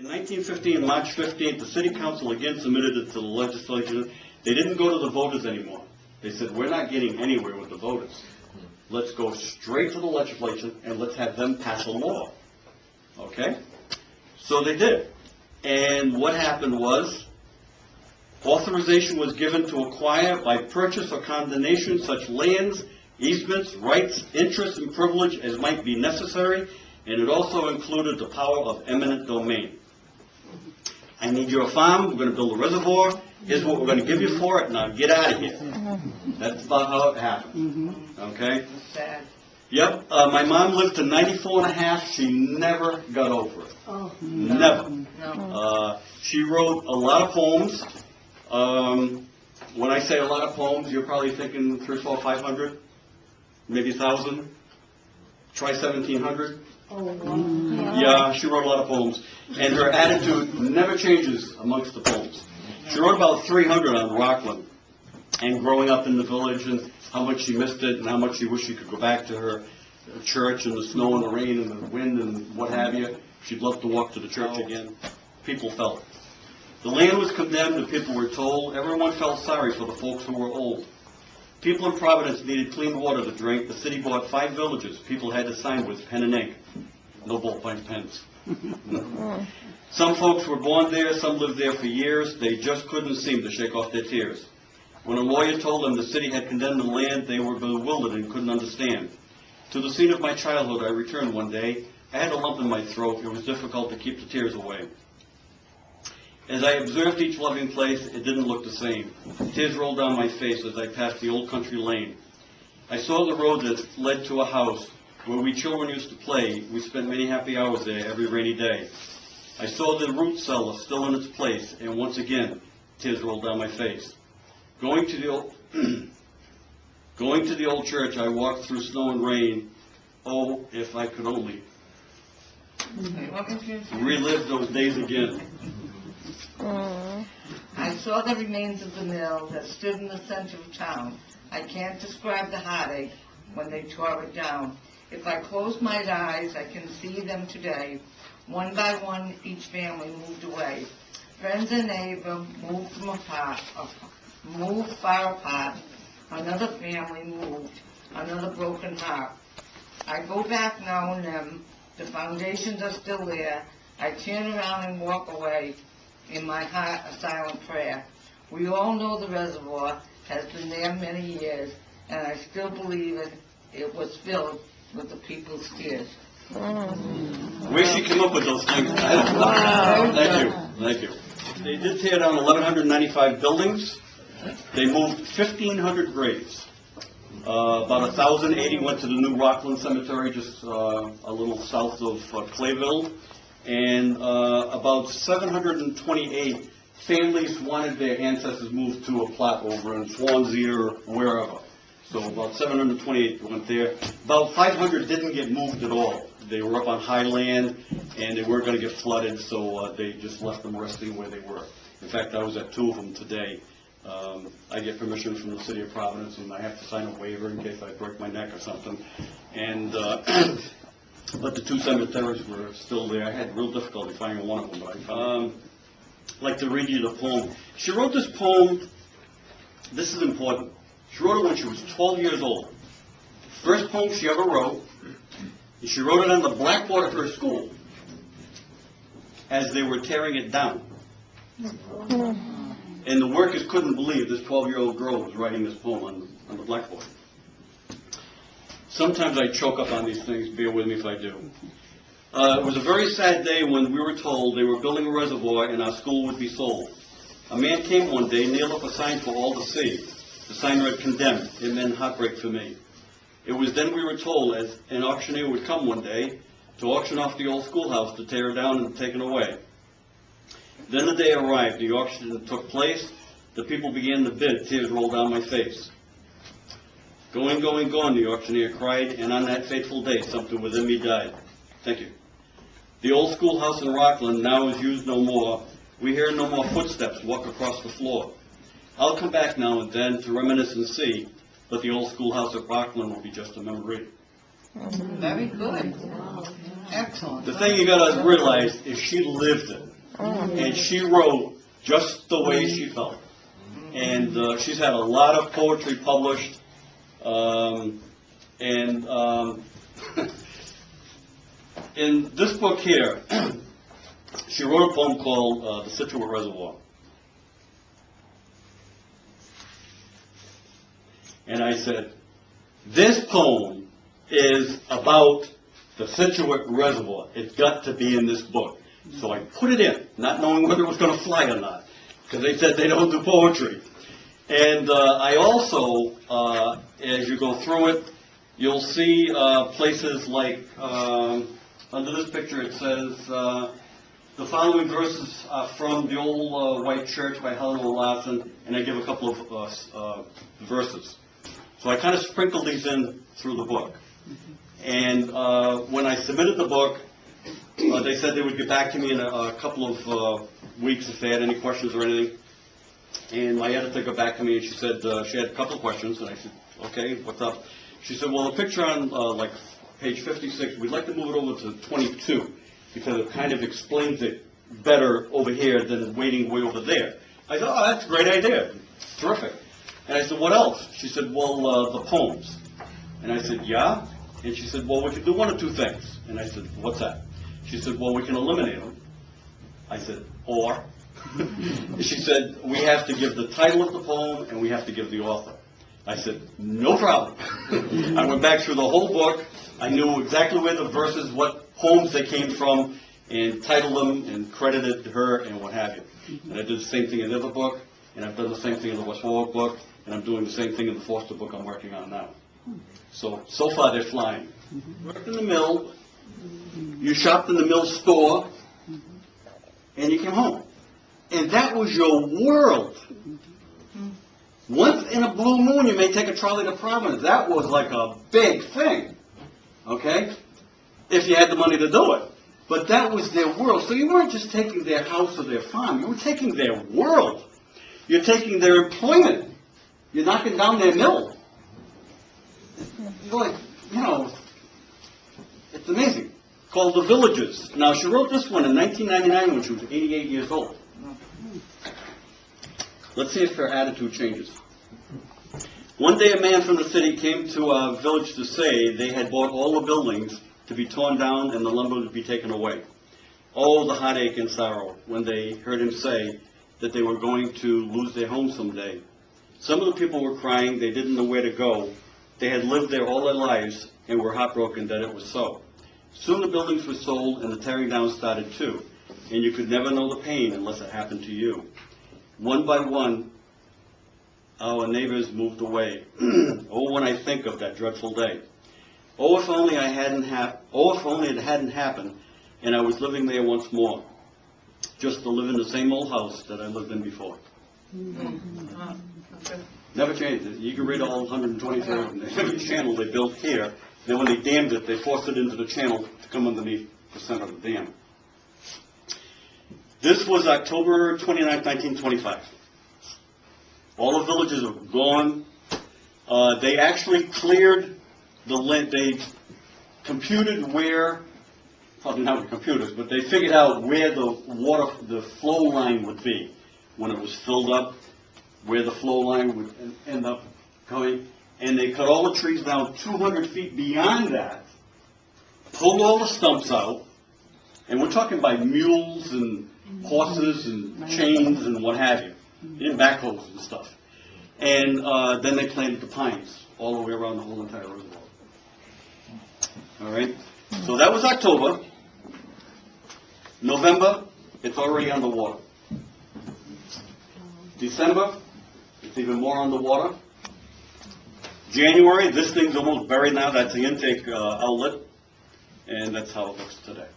In 1915, March 15th, the City Council again submitted it to the legislature. They didn't go to the voters anymore. They said, we're not getting anywhere with the voters. Let's go straight to the legislature and let's have them pass a law. Okay? So they did. And what happened was, authorization was given to acquire by purchase or condemnation such lands, easements, rights, interests, and privilege as might be necessary, and it also included the power of eminent domain. I need your farm, we're going to build a reservoir, here's what we're going to give you for it, now get out of here. That's about how it happened. Okay? Sad. Yep, my mom lived to 94 and a half, she never got over it. Oh, Never. no. She wrote a lot of poems. When I say a lot of poems, you're probably thinking 300, 400, 500, maybe 1,000. Try 1,700. Oh, wow. Yeah, she wrote a lot of poems. And her attitude never changes amongst the poems. She wrote about 300 on Rockland and growing up in the village and how much she missed it and how much she wished she could go back to her church in the snow and the rain and the wind and what have you. She'd love to walk to the church again. People felt. The land was condemned and people were told. Everyone felt sorry for the folks who were old. People in Providence needed clean water to drink. The city bought 5 villages. People had to sign with pen and ink. No ballpoint pens. Some folks were born there. Some lived there for years. They just couldn't seem to shake off their tears. When a lawyer told them the city had condemned the land, they were bewildered and couldn't understand. To the scene of my childhood, I returned one day. I had a lump in my throat. It was difficult to keep the tears away. As I observed each loving place, it didn't look the same. Tears rolled down my face as I passed the old country lane. I saw the road that led to a house where we children used to play. We spent many happy hours there every rainy day. I saw the root cellar still in its place, and once again, tears rolled down my face. Going to the old church, I walked through snow and rain. Oh, if I could only relive those days again. I saw the remains of the mill that stood in the center of town. I can't describe the heartache when they tore it down. If I close my eyes, I can see them today. One by one, each family moved away. Friends and neighbors moved moved far apart. Another family moved, another broken heart. I go back now and then. The foundations are still there. I turn around and walk away. In my heart, a silent prayer. We all know the reservoir has been there many years, and I still believe it was filled with the people's tears. Where she came up with those things? Thank you. Thank you. They did tear down 1,195 buildings. They moved 1,500 graves. About 1,080 went to the new Rockland Cemetery, just a little south of Clayville. And about 728 families wanted their ancestors moved to a plot over in Swansea or wherever. So about 728 went there. About 500 didn't get moved at all. They were up on high land, and they weren't going to get flooded, so they just left them resting where they were. In fact, I was at 2 of them today. I get permission from the city of Providence, and I have to sign a waiver in case I break my neck or something. And but the 2 cemeteries were still there. I had real difficulty finding one of them, but I found I'd like to read you the poem. She wrote this poem, this is important. She wrote it when she was 12 years old. First poem she ever wrote, and she wrote it on the blackboard of her school as they were tearing it down. And the workers couldn't believe this 12-year-old girl was writing this poem on the blackboard. Sometimes I choke up on these things, bear with me if I do. It was a very sad day when we were told they were building a reservoir and our school would be sold. A man came one day, nailed up a sign for all to see. The sign read, "Condemned." It meant heartbreak for me. It was then we were told as an auctioneer would come one day to auction off the old schoolhouse to tear it down and take it away. Then the day arrived. The auction took place. The people began to bid. Tears rolled down my face. Going, going, gone, the auctioneer cried, and on that fateful day, something within me died. Thank you. The old schoolhouse in Rockland now is used no more. We hear no more footsteps walk across the floor. I'll come back now and then to reminisce and see, but the old schoolhouse at Rockland will be just a memory. Very good. Excellent. The thing you gotta realize is she lived it. And she wrote just the way she felt. And she's had a lot of poetry published. In this book here, she wrote a poem called The Scituate Reservoir. And I said, this poem is about the Scituate Reservoir. It's got to be in this book. So I put it in, not knowing whether it was going to fly or not, because they said they don't do poetry. And I also, as you go through it, you'll see places like, under this picture it says, the following verses are from the old white church by Helen Larson, and I give a couple of verses. So I kind of sprinkled these in through the book. And when I submitted the book, they said they would get back to me in a couple of weeks if they had any questions or anything. And my editor got back to me and she said she had a couple of questions. And I said, okay, what's up? She said, well, the picture on like page 56, we'd like to move it over to 22 because it kind of explains it better over here than waiting way over there. I said, oh, that's a great idea. Terrific. And I said, what else? She said, well, the poems. And I said, yeah? And she said, well, we can do one of two things. And I said, what's that? She said, well, we can eliminate them. I said, or? She said, we have to give the title of the poem and we have to give the author. I said, no problem. I went back through the whole book. I knew exactly where the verses, what poems they came from, and titled them and credited her and what have you. And I did the same thing in the other book, and I've done the same thing in the West Warwick book, and I'm doing the same thing in the Foster book I'm working on now. So far they're flying. Worked in the mill, you shopped in the mill store, and you came home. And that was your world. Once in a blue moon, you may take a trolley to Providence. That was like a big thing, okay? If you had the money to do it. But that was their world. So you weren't just taking their house or their farm. You were taking their world. You're taking their employment. You're knocking down their mill. Like, you know, it's amazing. Called The Villages. Now, she wrote this one in 1999 when she was 88 years old. Let's see if her attitude changes. One day a man from the city came to our village to say they had bought all the buildings to be torn down and the lumber to be taken away. Oh, the heartache and sorrow when they heard him say that they were going to lose their home someday. Some of the people were crying. They didn't know where to go. They had lived there all their lives and were heartbroken that it was so. Soon the buildings were sold and the tearing down started too. And you could never know the pain unless it happened to you. One by one, our neighbors moved away. Oh, when I think of that dreadful day. Oh, if only it hadn't happened, and I was living there once more, just to live in the same old house that I lived in before. Never changed it. You can read all 123 of them. Every channel they built here, then when they dammed it, they forced it into the channel to come underneath the center of the dam. This was October 29, 1925. All the villages are gone. They actually cleared the land. They computed where, probably not with computers, but they figured out where the flow line would be when it was filled up, where the flow line would end up going. And they cut all the trees down 200 feet beyond that, pulled all the stumps out, and we're talking by mules and horses and chains and what have you, and backhoes and stuff. And then they planted the pines all the way around the whole entire reservoir. All right? So that was October. November, it's already underwater. December, it's even more underwater. January, this thing's almost buried now. That's the intake outlet. And that's how it looks today.